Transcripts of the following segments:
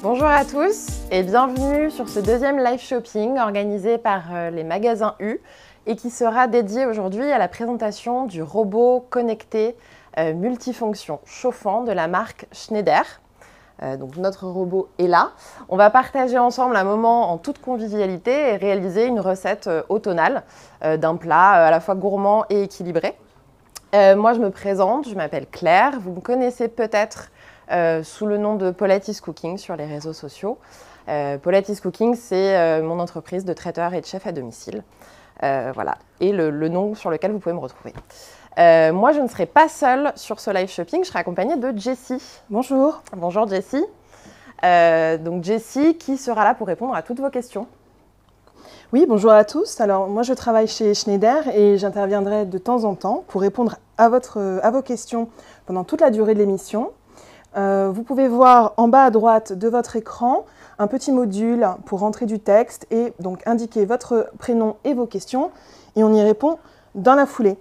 Bonjour à tous et bienvenue sur ce deuxième live shopping organisé par les magasins U et qui sera dédié aujourd'hui à la présentation du robot connecté multifonction chauffant de la marque Schneider. Donc notre robot est là. On va partager ensemble un moment en toute convivialité et réaliser une recette automnale d'un plat à la fois gourmand et équilibré. Moi je me présente, je m'appelle Claire, vous me connaissez peut-être sous le nom de Paulette is Cooking sur les réseaux sociaux. Paulette is Cooking, c'est mon entreprise de traiteur et de chef à domicile. Voilà, et le nom sur lequel vous pouvez me retrouver. Moi, je ne serai pas seule sur ce live shopping, je serai accompagnée de Jessie. Bonjour. Bonjour Jessie. Donc Jessie qui sera là pour répondre à toutes vos questions. Oui, bonjour à tous. Alors moi je travaille chez Schneider et j'interviendrai de temps en temps pour répondre à vos questions pendant toute la durée de l'émission. Vous pouvez voir en bas à droite de votre écran un petit module pour rentrer du texte et donc indiquer votre prénom et vos questions et on y répond dans la foulée.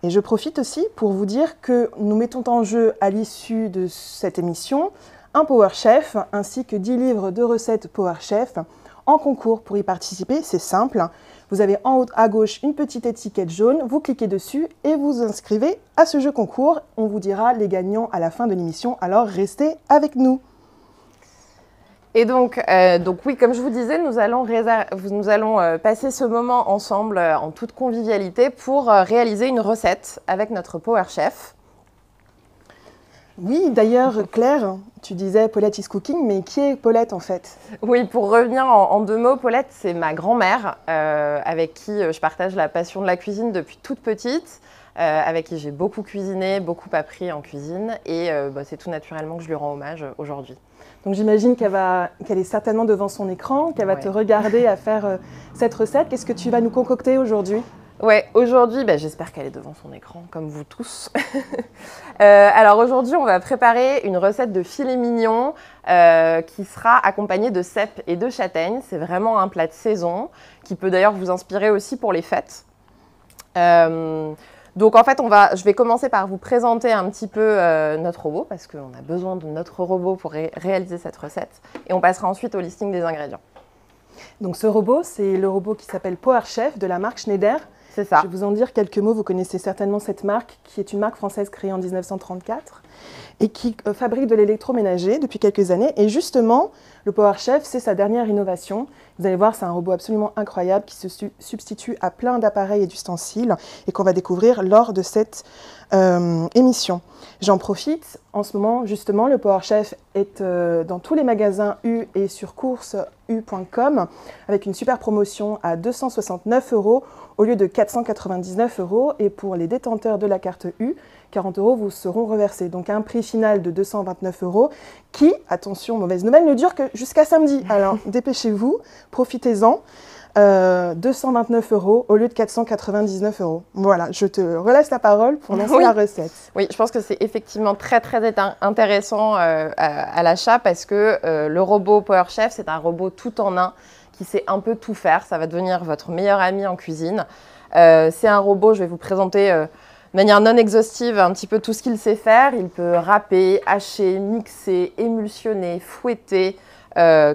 Et je profite aussi pour vous dire que nous mettons en jeu à l'issue de cette émission un PowerChef ainsi que 10 livres de recettes PowerChef en concours. Pour y participer, c'est simple. Vous avez en haut à gauche une petite étiquette jaune, vous cliquez dessus et vous inscrivez à ce jeu concours. On vous dira les gagnants à la fin de l'émission, alors restez avec nous. Et donc oui, comme je vous disais, nous allons passer ce moment ensemble en toute convivialité pour réaliser une recette avec notre PowerChef. Oui, d'ailleurs, Claire, tu disais Paulette is Cooking, mais qui est Paulette en fait? Oui, pour revenir en deux mots, Paulette, c'est ma grand-mère avec qui je partage la passion de la cuisine depuis toute petite, avec qui j'ai beaucoup cuisiné, beaucoup appris en cuisine et c'est tout naturellement que je lui rends hommage aujourd'hui. Donc j'imagine qu'elle est certainement devant son écran, qu'elle va te regarder à faire cette recette. Qu'est-ce que tu vas nous concocter aujourd'hui? Ouais, aujourd'hui, j'espère qu'elle est devant son écran, comme vous tous. Alors aujourd'hui, on va préparer une recette de filet mignon qui sera accompagnée de cèpes et de châtaignes. C'est vraiment un plat de saison qui peut d'ailleurs vous inspirer aussi pour les fêtes. Donc en fait, je vais commencer par vous présenter un petit peu notre robot parce qu'on a besoin de notre robot pour réaliser cette recette. Et on passera ensuite au listing des ingrédients. Donc ce robot, c'est le robot qui s'appelle PowerChef de la marque Schneider. C'est ça. Je vais vous en dire quelques mots. Vous connaissez certainement cette marque qui est une marque française créée en 1934 et qui fabrique de l'électroménager depuis quelques années. Et justement, le PowerChef, c'est sa dernière innovation. Vous allez voir, c'est un robot absolument incroyable qui se substitue à plein d'appareils et d'ustensiles et qu'on va découvrir lors de cette émission. J'en profite. En ce moment, justement, le PowerChef est dans tous les magasins U et sur courses.u.com avec une super promotion à 269 € au lieu de 499 €. Et pour les détenteurs de la carte U, 40 € vous seront reversés. Donc un prix final de 229 € qui, attention, mauvaise nouvelle, ne dure que jusqu'à samedi. Alors dépêchez-vous, profitez-en. 229 € au lieu de 499 €. Voilà, je te relaisse la parole pour lancer la recette. Oui, je pense que c'est effectivement très intéressant à l'achat parce que le robot PowerChef, c'est un robot tout en un qui sait un peu tout faire. Ça va devenir votre meilleur ami en cuisine. C'est un robot, je vais vous présenter de manière non exhaustive un petit peu tout ce qu'il sait faire. Il peut râper, hacher, mixer, émulsionner, fouetter,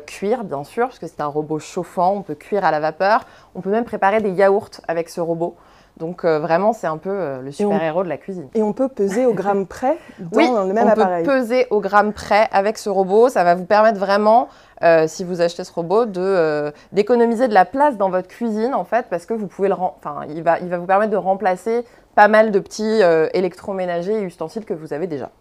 cuire bien sûr, parce que c'est un robot chauffant, on peut cuire à la vapeur. On peut même préparer des yaourts avec ce robot. Donc vraiment, c'est un peu le super-héros de la cuisine. Et on peut peser au gramme près dans le même appareil. Oui, on peut peser au gramme près avec ce robot. Ça va vous permettre vraiment, si vous achetez ce robot, d'économiser de la place dans votre cuisine, en fait, parce que vous pouvez il va vous permettre de remplacer pas mal de petits électroménagers et ustensiles que vous avez déjà.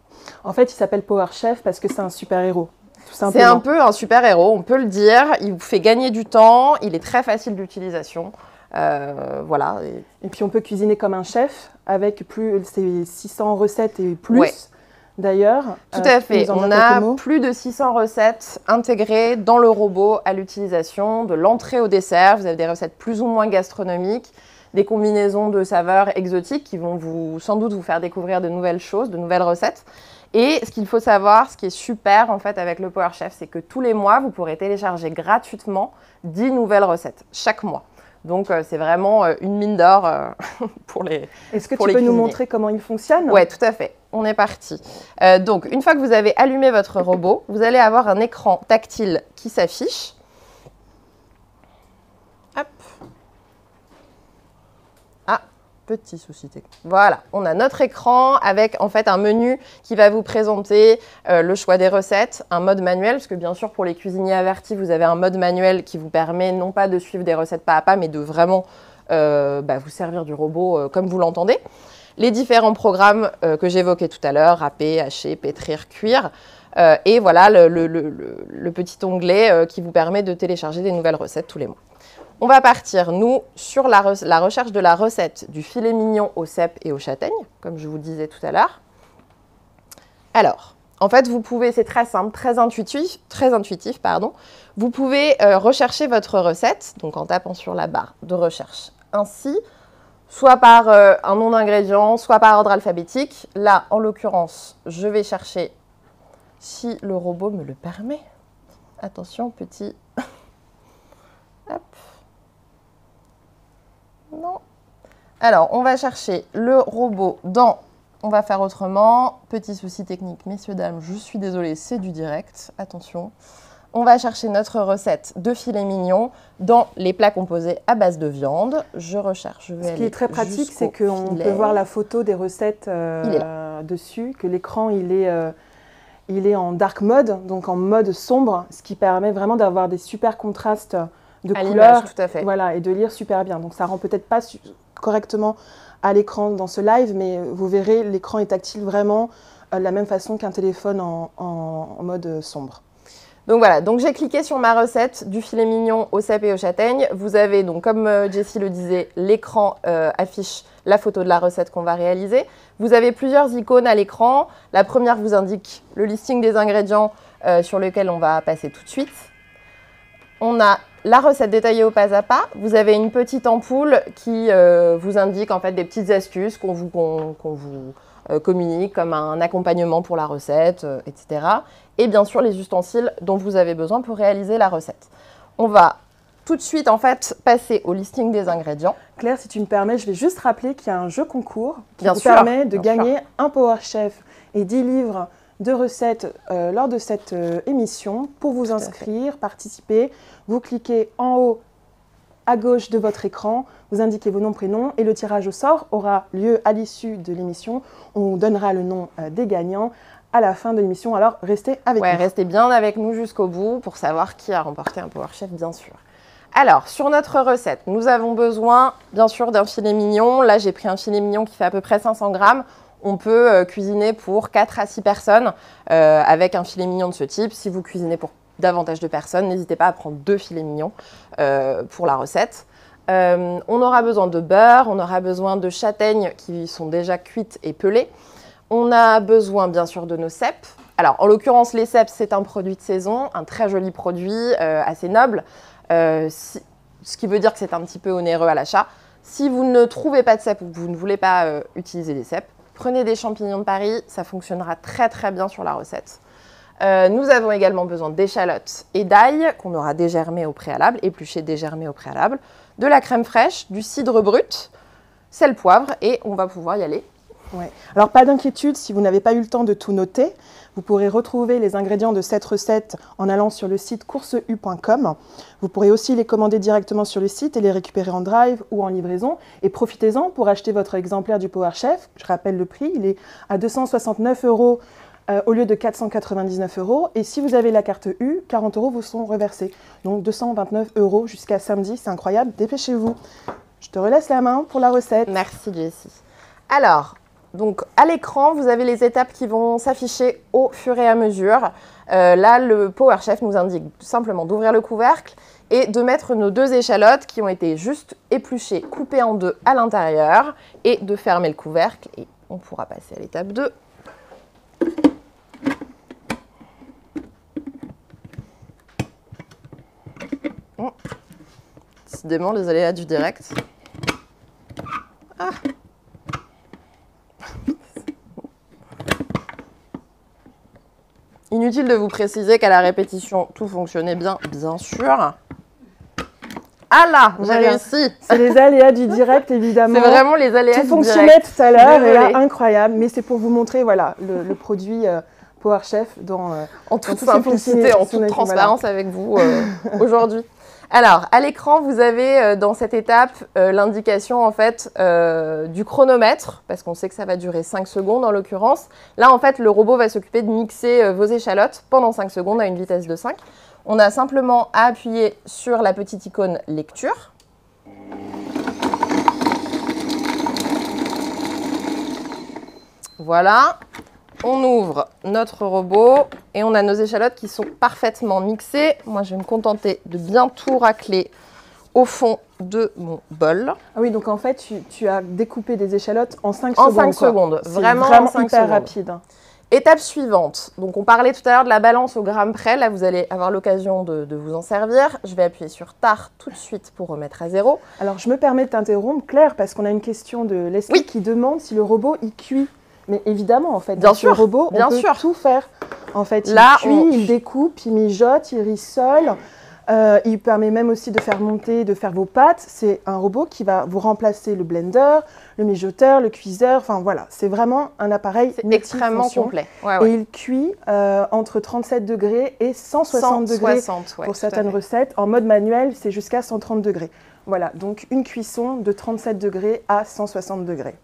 En fait, il s'appelle PowerChef parce que c'est un super-héros. C'est un peu un super-héros, on peut le dire. Il vous fait gagner du temps, il est très facile d'utilisation. Voilà. Et puis on peut cuisiner comme un chef avec ces 600 recettes et plus. Ouais. D'ailleurs, tout à fait. On a plus de 600 recettes intégrées dans le robot à l'utilisation, de l'entrée au dessert. Vous avez des recettes plus ou moins gastronomiques, des combinaisons de saveurs exotiques qui vont sans doute vous faire découvrir de nouvelles choses, de nouvelles recettes. Et ce qu'il faut savoir, ce qui est super en fait avec le PowerChef, c'est que tous les mois, vous pourrez télécharger gratuitement 10 nouvelles recettes chaque mois. Donc, c'est vraiment une mine d'or pour les Est-ce que tu peux nous montrer comment il fonctionne? Oui, tout à fait. On est parti. Donc, une fois que vous avez allumé votre robot, vous allez avoir un écran tactile qui s'affiche. Hop. Ah, petit souci technique. Voilà, on a notre écran avec en fait un menu qui va vous présenter le choix des recettes, un mode manuel, parce que bien sûr pour les cuisiniers avertis, vous avez un mode manuel qui vous permet non pas de suivre des recettes pas à pas, mais de vraiment vous servir du robot comme vous l'entendez. Les différents programmes que j'évoquais tout à l'heure, râper, hacher, pétrir, cuire, et voilà le petit onglet qui vous permet de télécharger des nouvelles recettes tous les mois. On va partir, nous, sur la recherche de la recette du filet mignon au cèpe et aux châtaignes, comme je vous le disais tout à l'heure. Alors, en fait, vous pouvez, c'est très simple, très intuitif, vous pouvez rechercher votre recette, donc en tapant sur la barre de recherche ainsi, soit par un nom d'ingrédient, soit par ordre alphabétique. Là, en l'occurrence, je vais chercher, si le robot me le permet. Attention, petit... Hop. Non. Alors, on va chercher le robot dans... On va faire autrement. Petit souci technique, messieurs, dames, je suis désolée, c'est du direct. Attention. On va chercher notre recette de filet mignon dans les plats composés à base de viande. Je recherche. Ce qui est très pratique, c'est qu'on peut voir la photo des recettes dessus, que l'écran il est en dark mode, donc en mode sombre, ce qui permet vraiment d'avoir des super contrastes de couleurs, tout à fait. Voilà, et de lire super bien. Donc ça rend peut-être pas correctement à l'écran dans ce live, mais vous verrez, l'écran est tactile vraiment de la même façon qu'un téléphone en mode sombre. Donc voilà, donc j'ai cliqué sur ma recette du filet mignon au cèpe et aux châtaignes. Vous avez donc, comme Jessie le disait, l'écran affiche la photo de la recette qu'on va réaliser. Vous avez plusieurs icônes à l'écran. La première vous indique le listing des ingrédients sur lequel on va passer tout de suite. On a la recette détaillée au pas à pas. Vous avez une petite ampoule qui vous indique en fait des petites astuces qu'on vous communique comme un accompagnement pour la recette, etc. Et bien sûr les ustensiles dont vous avez besoin pour réaliser la recette. On va tout de suite en fait passer au listing des ingrédients. Claire, si tu me permets, je vais juste rappeler qu'il y a un jeu concours qui vous permet de gagner un PowerChef et 10 livres de recettes lors de cette émission. Pour vous inscrire, participer, vous cliquez en haut à gauche de votre écran, vous indiquez vos noms, prénoms et le tirage au sort aura lieu à l'issue de l'émission. On donnera le nom des gagnants à la fin de l'émission, alors restez avec nous. Restez bien avec nous jusqu'au bout pour savoir qui a remporté un PowerChef, bien sûr. Alors, sur notre recette, nous avons besoin, bien sûr, d'un filet mignon. Là, j'ai pris un filet mignon qui fait à peu près 500 grammes. On peut cuisiner pour 4 à 6 personnes avec un filet mignon de ce type. Si vous cuisinez pour davantage de personnes, n'hésitez pas à prendre 2 filets mignons pour la recette. On aura besoin de beurre, on aura besoin de châtaignes qui sont déjà cuites et pelées. On a besoin bien sûr de nos cèpes. Alors en l'occurrence les cèpes c'est un produit de saison, un très joli produit, assez noble, ce qui veut dire que c'est un petit peu onéreux à l'achat. Si vous ne trouvez pas de cèpes ou que vous ne voulez pas utiliser des cèpes, prenez des champignons de Paris, ça fonctionnera très très bien sur la recette. Nous avons également besoin d'échalotes et d'ail qu'on aura dégermé au préalable, épluché dégermé au préalable, de la crème fraîche, du cidre brut, sel, poivre et on va pouvoir y aller. Ouais. Alors pas d'inquiétude, si vous n'avez pas eu le temps de tout noter, vous pourrez retrouver les ingrédients de cette recette en allant sur le site courseu.com. Vous pourrez aussi les commander directement sur le site et les récupérer en drive ou en livraison. Et profitez-en pour acheter votre exemplaire du PowerChef. Je rappelle le prix, il est à 269 € au lieu de 499 €. Et si vous avez la carte U, 40 € vous sont reversés. Donc 229 € jusqu'à samedi, c'est incroyable. Dépêchez-vous. Je te relaisse la main pour la recette. Merci Jessie. Alors, donc à l'écran, vous avez les étapes qui vont s'afficher au fur et à mesure. Là, le PowerChef nous indique simplement d'ouvrir le couvercle et de mettre nos 2 échalotes qui ont été juste épluchées, coupées en 2 à l'intérieur et de fermer le couvercle. Et on pourra passer à l'étape 2. Décidément, les aléas du direct. Ah. Inutile de vous préciser qu'à la répétition, tout fonctionnait bien, bien sûr. Ah là, j'ai Voilà. réussi. C'est les aléas du direct, évidemment. C'est vraiment les aléas Tout du fonctionnait direct. tout à l'heure et Désolée. là, incroyable. Mais c'est pour vous montrer voilà, le produit PowerChef dans En toute toutes ses simplicité, en toute fonctionnalités, transparence avec vous aujourd'hui. Alors, à l'écran, vous avez dans cette étape l'indication en fait du chronomètre, parce qu'on sait que ça va durer 5 secondes en l'occurrence. Là, en fait, le robot va s'occuper de mixer vos échalotes pendant 5 secondes à une vitesse de 5. On a simplement à appuyer sur la petite icône lecture. Voilà. On ouvre notre robot et on a nos échalotes qui sont parfaitement mixées. Moi, je vais me contenter de bien tout racler au fond de mon bol. Ah oui, donc en fait, tu as découpé des échalotes en 5 En secondes. 5 secondes, C'est vraiment en 5 hyper secondes. rapide. Étape suivante. Donc, on parlait tout à l'heure de la balance au gramme près. Là, vous allez avoir l'occasion de vous en servir. Je vais appuyer sur Tar tout de suite pour remettre à 0. Alors, je me permets de t'interrompre, Claire, parce qu'on a une question de Leslie qui demande si le robot, il cuit. Mais évidemment, en fait, Bien dans sûr, ce robot, bien on peut sûr. tout faire. En fait, Là, il cuit, il découpe, il mijote, il rissole. Il permet même aussi de faire monter, de faire vos pâtes. C'est un robot qui va vous remplacer le blender, le mijoteur, le cuiseur. Enfin voilà, c'est vraiment un appareil C'est extrêmement multifonction. complet. Ouais, ouais. Et il cuit entre 37 degrés et 160 degrés 160, ouais, pour tout à certaines fait. recettes. En mode manuel, c'est jusqu'à 130 degrés. Voilà, donc une cuisson de 37 degrés à 160 degrés.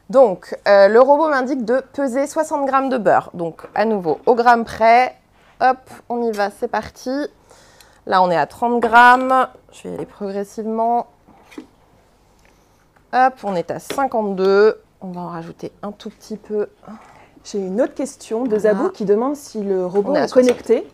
Donc, le robot m'indique de peser 60 grammes de beurre. Donc, à nouveau, au gramme près. Hop, on y va, c'est parti. Là, on est à 30 grammes. Je vais y aller progressivement. Hop, on est à 52. On va en rajouter un tout petit peu. J'ai une autre question de Voilà. Zabou qui demande si le robot On est à est connecté.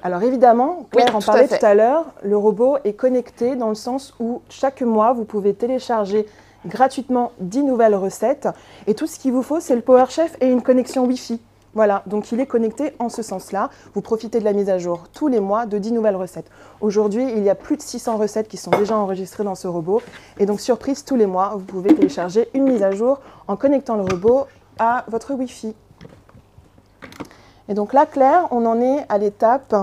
Alors évidemment, Claire en tout à parlait fait. tout à l'heure, le robot est connecté dans le sens où chaque mois, vous pouvez télécharger gratuitement 10 nouvelles recettes. Et tout ce qu'il vous faut, c'est le PowerChef et une connexion Wi-Fi. Voilà, donc il est connecté en ce sens-là. Vous profitez de la mise à jour tous les mois de 10 nouvelles recettes. Aujourd'hui, il y a plus de 600 recettes qui sont déjà enregistrées dans ce robot. Et donc, surprise, tous les mois, vous pouvez télécharger une mise à jour en connectant le robot à votre Wi-Fi. Et donc là, Claire, on en est à l'étape...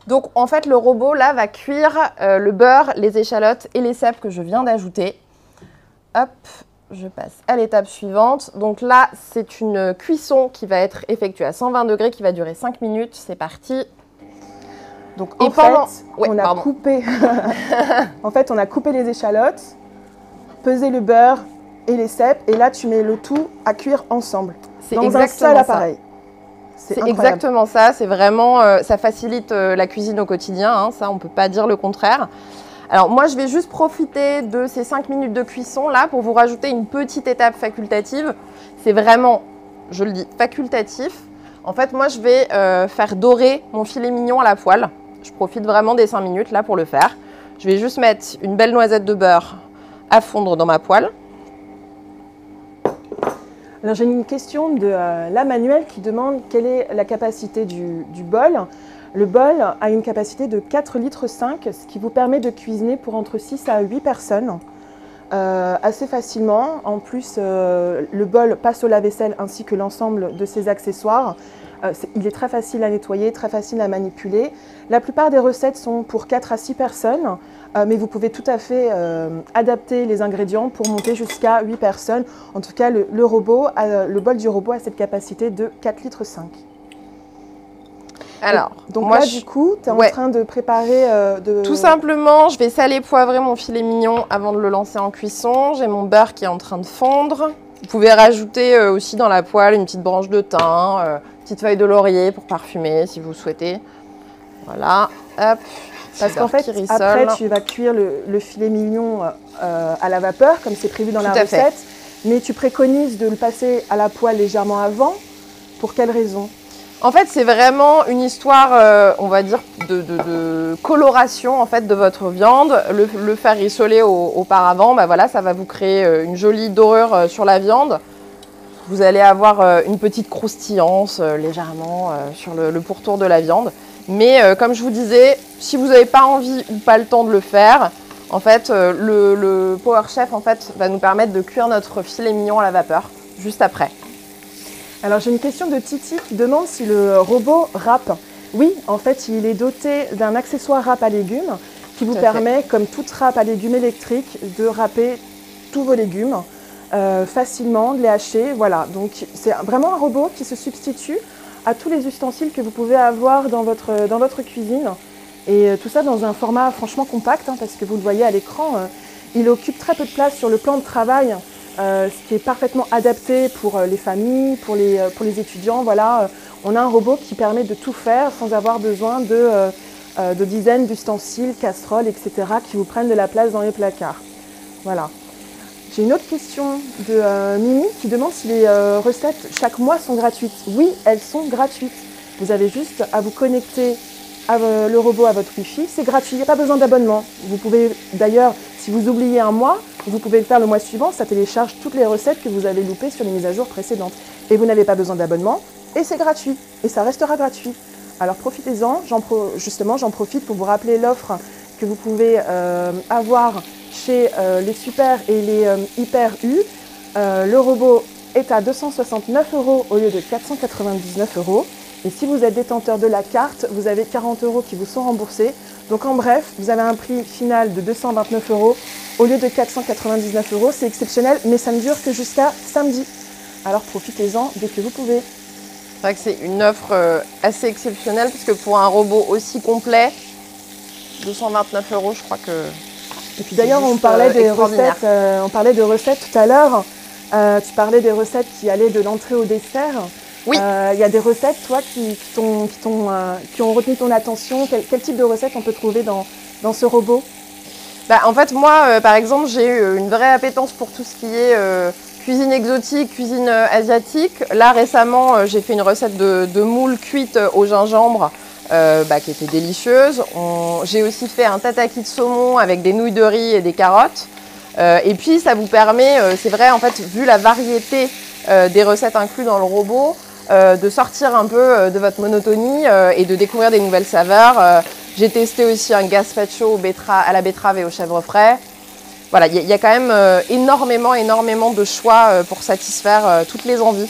Donc, en fait, le robot, là, va cuire le beurre, les échalotes et les cèpes que je viens d'ajouter. Hop, je passe à l'étape suivante. Donc là, c'est une cuisson qui va être effectuée à 120 degrés, qui va durer 5 minutes. C'est parti. Donc Et en pendant- fait, Ouais, on a pardon. coupé... en fait, on a coupé les échalotes, pesé le beurre et les cèpes. Et là, tu mets le tout à cuire ensemble. C'est Dans un seul exactement ça. appareil. C'est incroyable. exactement ça. C'est vraiment, ça facilite la cuisine au quotidien. Hein, ça, on ne peut pas dire le contraire. Alors moi, je vais juste profiter de ces 5 minutes de cuisson là pour vous rajouter une petite étape facultative. C'est vraiment, je le dis, facultatif. En fait, moi, je vais faire dorer mon filet mignon à la poêle. Je profite vraiment des 5 minutes là pour le faire. Je vais juste mettre une belle noisette de beurre à fondre dans ma poêle. Alors j'ai une question de la Manuel qui demande quelle est la capacité du bol. Le bol a une capacité de 4,5 litres, ce qui vous permet de cuisiner pour entre 6 à 8 personnes assez facilement. En plus, le bol passe au lave-vaisselle ainsi que l'ensemble de ses accessoires. Il est très facile à nettoyer, très facile à manipuler. La plupart des recettes sont pour 4 à 6 personnes, mais vous pouvez tout à fait adapter les ingrédients pour monter jusqu'à 8 personnes. En tout cas, le bol du robot a cette capacité de 4,5 litres. Alors, donc moi, là, du coup, tu es en train de préparer... Tout simplement, je vais saler poivrer mon filet mignon avant de le lancer en cuisson. J'ai mon beurre qui est en train de fondre. Vous pouvez rajouter aussi dans la poêle une petite branche de thym, petite feuille de laurier pour parfumer si vous souhaitez. Voilà, hop. Parce qu'en fait, après, tu vas cuire le filet mignon à la vapeur, comme c'est prévu dans la recette. Mais tu préconises de le passer à la poêle légèrement avant. Pour quelle raison ? En fait, c'est vraiment une histoire, on va dire, de coloration en fait, de votre viande. Le faire rissoler auparavant, bah voilà, ça va vous créer une jolie dorure sur la viande. Vous allez avoir une petite croustillance légèrement sur le pourtour de la viande. Mais comme je vous disais, si vous n'avez pas envie ou pas le temps de le faire, en fait, le PowerChef en fait, va nous permettre de cuire notre filet mignon à la vapeur juste après. Alors j'ai une question de Titi qui demande si le robot râpe. Oui, en fait, il est doté d'un accessoire râpe à légumes qui vous permet, comme toute râpe à légumes électrique, de râper tous vos légumes facilement, de les hacher. Voilà, donc c'est vraiment un robot qui se substitue à tous les ustensiles que vous pouvez avoir dans votre cuisine. Et tout ça dans un format franchement compact, hein, parce que vous le voyez à l'écran, il occupe très peu de place sur le plan de travail, ce qui est parfaitement adapté pour les familles, pour les étudiants. Voilà, on a un robot qui permet de tout faire sans avoir besoin de dizaines d'ustensiles, casseroles, etc. qui vous prennent de la place dans les placards. Voilà. J'ai une autre question de Mimi qui demande si les recettes chaque mois sont gratuites. Oui, elles sont gratuites. Vous avez juste à vous connecter le robot à votre Wi-Fi. C'est gratuit, il n'y a pas besoin d'abonnement. Vous pouvez d'ailleurs, si vous oubliez un mois, vous pouvez le faire le mois suivant. Ça télécharge toutes les recettes que vous avez loupées sur les mises à jour précédentes. Et vous n'avez pas besoin d'abonnement. Et c'est gratuit. Et ça restera gratuit. Alors profitez-en. Justement, j'en profite pour vous rappeler l'offre que vous pouvez avoir chez les Super et les Hyper U. Le robot est à 269 € au lieu de 499 €. Et si vous êtes détenteur de la carte, vous avez 40 € qui vous sont remboursés. Donc en bref, vous avez un prix final de 229 € au lieu de 499 €. C'est exceptionnel, mais ça ne dure que jusqu'à samedi. Alors profitez-en dès que vous pouvez. C'est vrai que c'est une offre assez exceptionnelle, puisque pour un robot aussi complet, 229 €, je crois que... Et puis d'ailleurs, on parlait de recettes tout à l'heure. Tu parlais des recettes qui allaient de l'entrée au dessert. Oui. Il y a des recettes, toi, qui ont retenu ton attention. Quel type de recettes on peut trouver dans ce robot? En fait, moi, par exemple, j'ai eu une vraie appétence pour tout ce qui est cuisine exotique, cuisine asiatique. Là, récemment, j'ai fait une recette de moules cuites au gingembre qui était délicieuse. J'ai aussi fait un tataki de saumon avec des nouilles de riz et des carottes. Et puis, ça vous permet, c'est vrai, en fait, vu la variété des recettes incluses dans le robot, de sortir un peu de votre monotonie et de découvrir des nouvelles saveurs. J'ai testé aussi un gazpacho à la betterave et au chèvre frais. Voilà, il y a quand même énormément de choix pour satisfaire toutes les envies.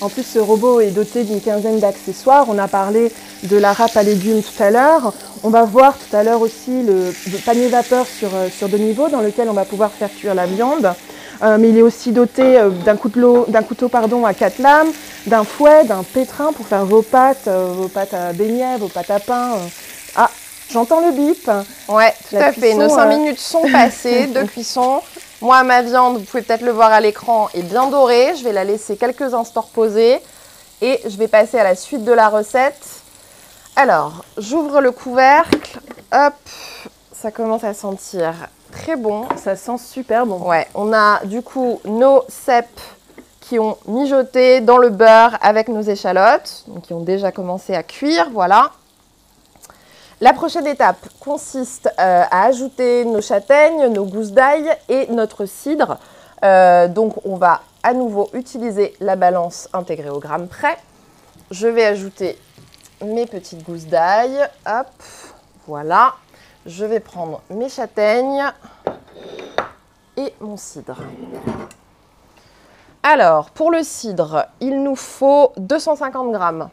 En plus, ce robot est doté d'une quinzaine d'accessoires. On a parlé de la râpe à légumes tout à l'heure. On va voir tout à l'heure aussi le panier vapeur sur 2 niveaux dans lequel on va pouvoir faire cuire la viande. Mais il est aussi doté d'un couteau à 4 lames, d'un fouet, d'un pétrin pour faire vos pâtes à beignets, vos pâtes à pain. Ah, j'entends le bip. Ouais, tout à fait. Nos 5 minutes sont passées de cuisson. Moi, ma viande, vous pouvez peut-être le voir à l'écran, est bien dorée. Je vais la laisser quelques instants reposer et je vais passer à la suite de la recette. Alors, j'ouvre le couvercle. Hop, ça commence à sentir très bon. Ça sent super bon. Ouais, on a du coup nos cèpes qui ont mijoté dans le beurre avec nos échalotes, donc qui ont déjà commencé à cuire, voilà. La prochaine étape consiste à ajouter nos châtaignes, nos gousses d'ail et notre cidre. Donc on va à nouveau utiliser la balance intégrée au gramme près. Je vais ajouter mes petites gousses d'ail. Hop, voilà. Je vais prendre mes châtaignes et mon cidre. Alors, pour le cidre, il nous faut 250 grammes.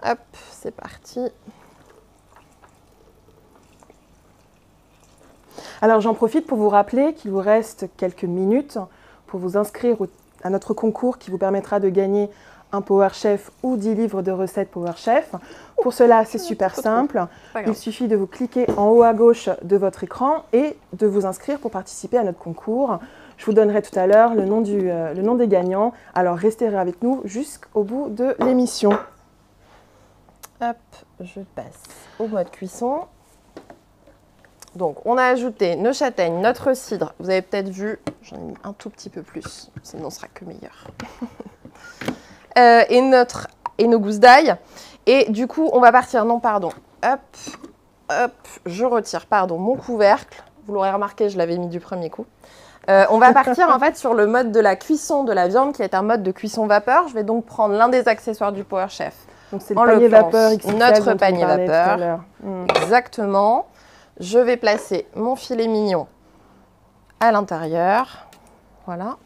Hop, c'est parti. Alors, j'en profite pour vous rappeler qu'il vous reste quelques minutes pour vous inscrire à notre concours qui vous permettra de gagner un PowerChef ou 10 livres de recettes PowerChef. Pour cela, c'est super simple. Il suffit de vous cliquer en haut à gauche de votre écran et de vous inscrire pour participer à notre concours. Je vous donnerai tout à l'heure le nom des gagnants. Alors, restez avec nous jusqu'au bout de l'émission. Hop, je passe au mode cuisson. Donc, on a ajouté nos châtaignes, notre cidre. Vous avez peut-être vu, j'en ai mis un tout petit peu plus, sinon ce sera que meilleur. Et nos gousses d'ail. Et du coup, on va partir, hop, je retire, mon couvercle. Vous l'aurez remarqué, je l'avais mis du premier coup. On va partir en fait sur le mode de la cuisson de la viande qui est un mode de cuisson vapeur. Je vais donc prendre l'un des accessoires du PowerChef. Donc c'est le panier vapeur XXL notre panier vapeur. Exactement. Je vais placer mon filet mignon à l'intérieur. Voilà.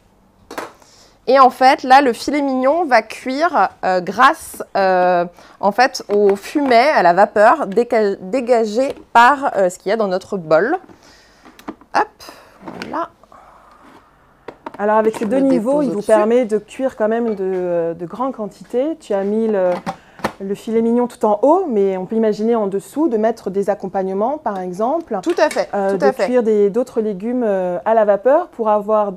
Et en fait, là, le filet mignon va cuire grâce en fait, au fumet, à la vapeur dégagée par ce qu'il y a dans notre bol. Hop, voilà. Alors avec ces deux niveaux, il vous permet de cuire quand même de grandes quantités. Tu as mis le filet mignon tout en haut, mais on peut imaginer en dessous de mettre des accompagnements, par exemple. Tout à fait. Cuire d'autres légumes à la vapeur pour avoir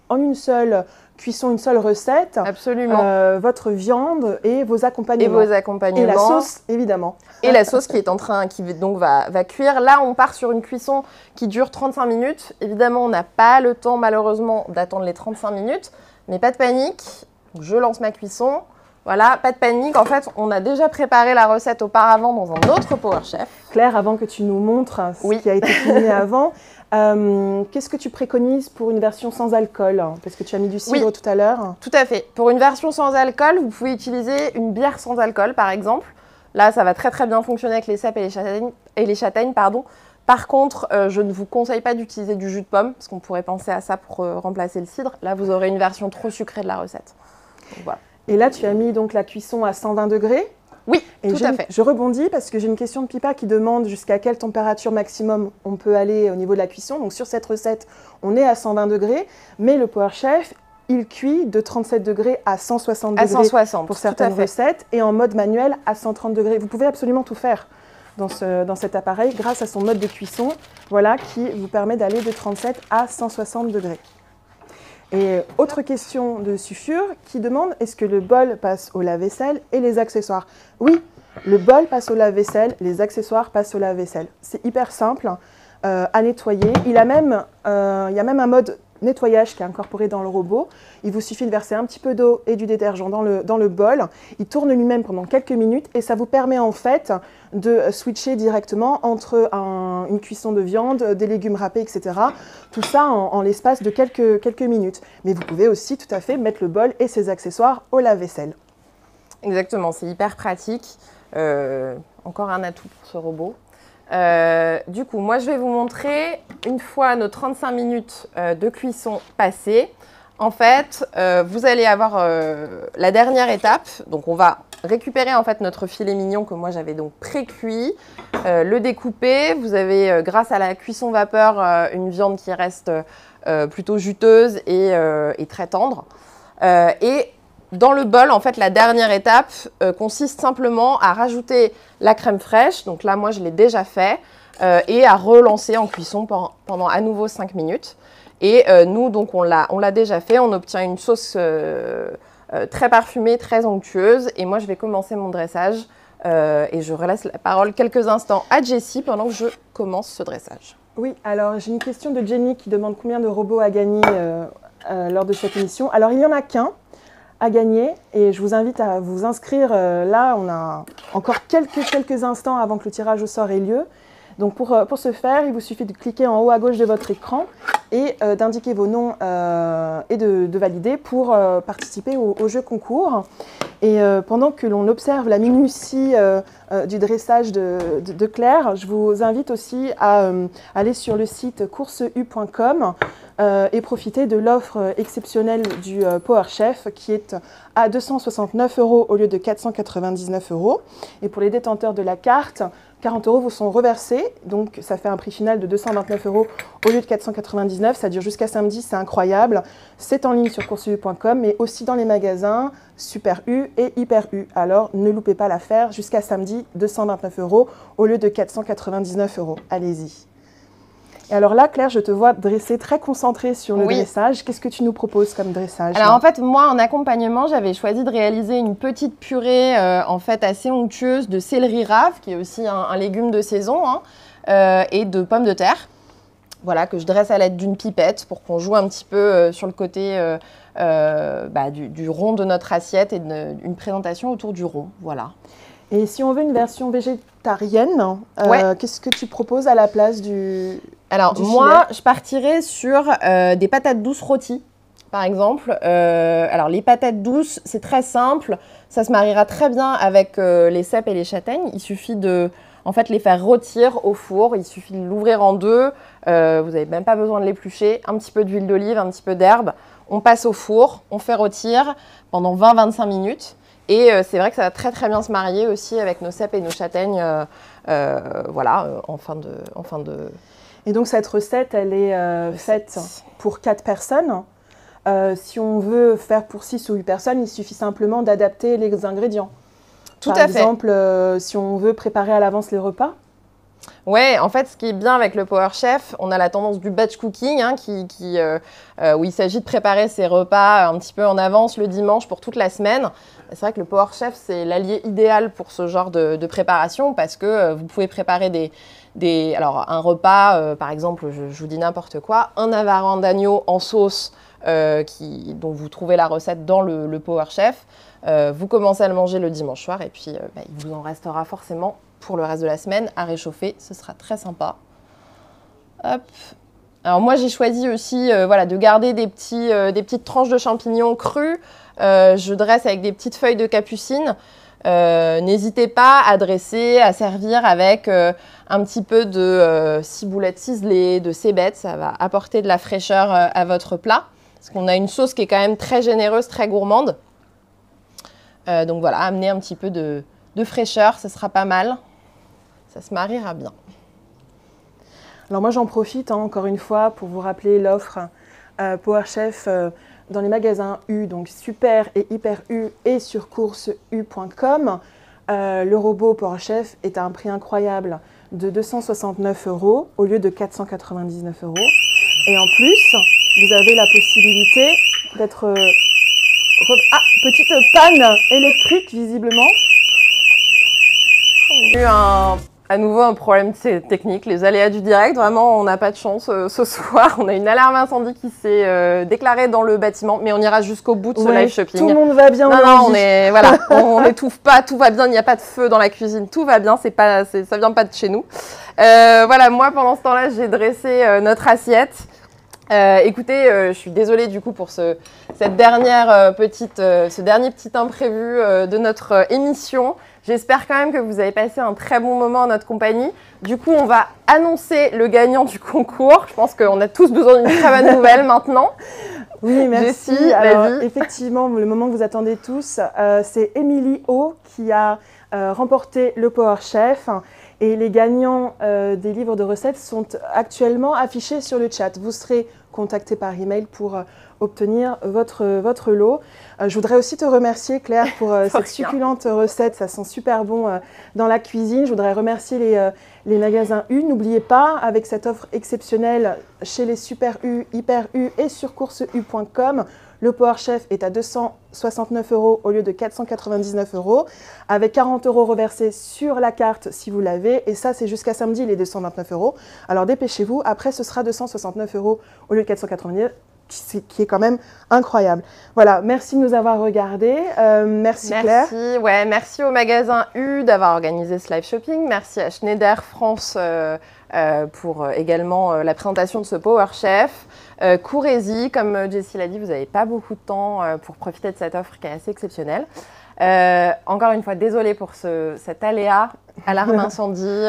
en une seule cuisson, une seule recette. Absolument. Votre viande et vos accompagnements. Et la sauce, évidemment. Et la sauce qui donc va cuire. Là, on part sur une cuisson qui dure 35 minutes. Évidemment, on n'a pas le temps, malheureusement, d'attendre les 35 minutes. Mais pas de panique. Je lance ma cuisson. Voilà, pas de panique. En fait, on a déjà préparé la recette auparavant dans un autre PowerChef. Claire, avant que tu nous montres ce qui a été filmé avant, qu'est-ce que tu préconises pour une version sans alcool? Parce que tu as mis du cidre tout à l'heure. Tout à fait. Pour une version sans alcool, vous pouvez utiliser une bière sans alcool, par exemple. Là, ça va très très bien fonctionner avec les cèpes et les châtaignes. Par contre, je ne vous conseille pas d'utiliser du jus de pomme, parce qu'on pourrait penser à ça pour remplacer le cidre. Là, vous aurez une version trop sucrée de la recette. Donc, voilà. Et là, tu as mis donc la cuisson à 120 degrés. Oui, tout à fait. Je rebondis parce que j'ai une question de Pipa qui demande jusqu'à quelle température maximum on peut aller au niveau de la cuisson. Donc sur cette recette, on est à 120 degrés, mais le PowerChef, il cuit de 37 degrés à 160 degrés 160, pour certaines recettes et en mode manuel à 130 degrés. Vous pouvez absolument tout faire dans cet appareil grâce à son mode de cuisson, voilà, qui vous permet d'aller de 37 à 160 degrés. Et autre question de Sulfure qui demande, est-ce que le bol passe au lave-vaisselle et les accessoires? Oui, le bol passe au lave-vaisselle, les accessoires passent au lave-vaisselle. C'est hyper simple à nettoyer. Il y a même un mode nettoyage qui est incorporé dans le robot. Il vous suffit de verser un petit peu d'eau et du détergent dans le bol. Il tourne lui-même pendant quelques minutes et ça vous permet en fait de switcher directement entre une cuisson de viande, des légumes râpés, etc. Tout ça en l'espace de quelques minutes. Mais vous pouvez aussi tout à fait mettre le bol et ses accessoires au lave-vaisselle. Exactement, c'est hyper pratique. Encore un atout pour ce robot. Du coup, moi, je vais vous montrer, une fois nos 35 minutes de cuisson passées, en fait, vous allez avoir la dernière étape. Donc, on va récupérer en fait notre filet mignon que moi, j'avais donc pré-cuit, le découper. Vous avez, grâce à la cuisson vapeur, une viande qui reste plutôt juteuse et très tendre. Et dans le bol, en fait, la dernière étape consiste simplement à rajouter la crème fraîche. Donc là, moi, je l'ai déjà fait. Et à relancer en cuisson pendant à nouveau 5 minutes. Et nous, donc, on l'a déjà fait. On obtient une sauce très parfumée, très onctueuse. Et moi, je vais commencer mon dressage. Et je relaisse la parole quelques instants à Jessie pendant que je commence ce dressage. Oui, alors j'ai une question de Jenny qui demande combien de robots à gagner lors de cette émission. Alors, il n'y en a qu'un à gagner et je vous invite à vous inscrire. Là, on a encore quelques instants avant que le tirage au sort ait lieu. Donc pour ce faire, il vous suffit de cliquer en haut à gauche de votre écran et d'indiquer vos noms et de valider pour participer au jeu concours. Et pendant que l'on observe la minutie du dressage de Claire, je vous invite aussi à aller sur le site courseu.com et profiter de l'offre exceptionnelle du PowerChef qui est à 269 € au lieu de 499 €. Et pour les détenteurs de la carte, 40 € vous sont reversés, donc ça fait un prix final de 229 € au lieu de 499. Ça dure jusqu'à samedi, c'est incroyable. C'est en ligne sur courseu.com, mais aussi dans les magasins Super U et Hyper U. Alors ne loupez pas l'affaire, jusqu'à samedi, 229 € au lieu de 499 €. Allez-y. Et alors là, Claire, je te vois dresser très concentrée sur le dressage. Qu'est-ce que tu nous proposes comme dressage? Alors en fait, moi, en accompagnement, j'avais choisi de réaliser une petite purée en fait assez onctueuse de céleri rave, qui est aussi un légume de saison, hein, et de pommes de terre. Voilà, que je dresse à l'aide d'une pipette pour qu'on joue un petit peu sur le côté du rond de notre assiette et une présentation autour du rond. Voilà. Et si on veut une version végétarienne, qu'est-ce que tu proposes à la place du Alors, moi, je partirais sur des patates douces rôties, par exemple. Alors, les patates douces, c'est très simple. Ça se mariera très bien avec les cèpes et les châtaignes. Il suffit de en fait, les faire rôtir au four. Il suffit de l'ouvrir en deux. Vous n'avez même pas besoin de l'éplucher. Un petit peu d'huile d'olive, un petit peu d'herbe. On passe au four, on fait rôtir pendant 20-25 minutes. Et c'est vrai que ça va très très bien se marier aussi avec nos cèpes et nos châtaignes, voilà, en fin de... Et donc cette recette, elle est faite pour 4 personnes. Si on veut faire pour 6 ou 8 personnes, il suffit simplement d'adapter les ingrédients. Tout à fait. Par exemple, si on veut préparer à l'avance les repas. Ouais, en fait, ce qui est bien avec le PowerChef, on a la tendance du batch cooking, hein, où il s'agit de préparer ses repas un petit peu en avance le dimanche pour toute la semaine. C'est vrai que le PowerChef, c'est l'allié idéal pour ce genre de préparation parce que vous pouvez préparer alors un repas, par exemple, je vous dis n'importe quoi, un avarin d'agneau en sauce dont vous trouvez la recette dans le PowerChef. Vous commencez à le manger le dimanche soir et puis il vous en restera forcément pour le reste de la semaine à réchauffer. Ce sera très sympa. Hop. Alors moi, j'ai choisi aussi de garder des petites tranches de champignons crus. Je dresse avec des petites feuilles de capucine. N'hésitez pas à dresser, à servir avec un petit peu de ciboulette ciselée, de cébettes. Ça va apporter de la fraîcheur à votre plat. Parce qu'on a une sauce qui est quand même très généreuse, très gourmande. Donc voilà, amener un petit peu de fraîcheur, ce sera pas mal. Ça se mariera bien. Alors moi, j'en profite encore une fois pour vous rappeler l'offre PowerChef dans les magasins U, donc Super et Hyper U et sur CourseU.com. Le robot PowerChef est à un prix incroyable de 269 € au lieu de 499 €. Et en plus, vous avez la possibilité d'être... Ah, petite panne électrique visiblement. On a eu à nouveau un problème technique, les aléas du direct. Vraiment, on n'a pas de chance ce soir. On a une alarme incendie qui s'est déclarée dans le bâtiment, mais on ira jusqu'au bout de ce live shopping. Tout le monde va bien. Non, on n'étouffe pas, tout va bien. Il n'y a pas de feu dans la cuisine, tout va bien. Ça vient pas de chez nous. Voilà, moi pendant ce temps-là, j'ai dressé notre assiette. Écoutez, je suis désolée du coup pour ce dernier petit imprévu de notre émission. J'espère quand même que vous avez passé un très bon moment en notre compagnie. Du coup, on va annoncer le gagnant du concours. Je pense qu'on a tous besoin d'une très bonne nouvelle maintenant. Oui, merci. Jessie, alors, effectivement, le moment que vous attendez tous, c'est Émilie O qui a remporté le PowerChef. Et les gagnants des livres de recettes sont actuellement affichés sur le chat. Vous serez contacté par email pour obtenir votre lot. Je voudrais aussi te remercier, Claire, pour cette succulente recette. Ça sent super bon dans la cuisine. Je voudrais remercier les magasins U. N'oubliez pas, avec cette offre exceptionnelle chez les Super U, Hyper U et sur CourseU.com, le PowerChef est à 269 € au lieu de 499 €, avec 40 € reversés sur la carte si vous l'avez. Et ça, c'est jusqu'à samedi, les 229 €. Alors dépêchez-vous. Après, ce sera 269 € au lieu de 499 €, qui est quand même incroyable. Voilà, merci de nous avoir regardés. Merci Claire. Merci au magasin U d'avoir organisé ce live shopping. Merci à Schneider France pour également la présentation de ce PowerChef. Courez-y, comme Jessie l'a dit, vous n'avez pas beaucoup de temps pour profiter de cette offre qui est assez exceptionnelle. Encore une fois, désolée pour cet aléa, alarme incendie.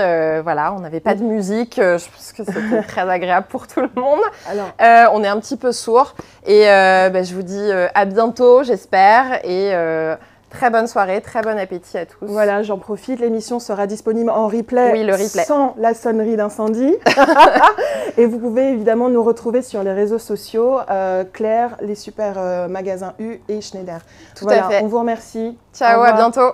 Voilà, on n'avait pas de musique. Je pense que c'était très agréable pour tout le monde. Alors, on est un petit peu sourds. Et je vous dis à bientôt, j'espère. Et très bonne soirée, très bon appétit à tous. Voilà, j'en profite. L'émission sera disponible en replay, oui, le replay, sans la sonnerie d'incendie. Et vous pouvez évidemment nous retrouver sur les réseaux sociaux, Claire, les super magasins U et Schneider. Tout à fait. On vous remercie. Ciao, à bientôt.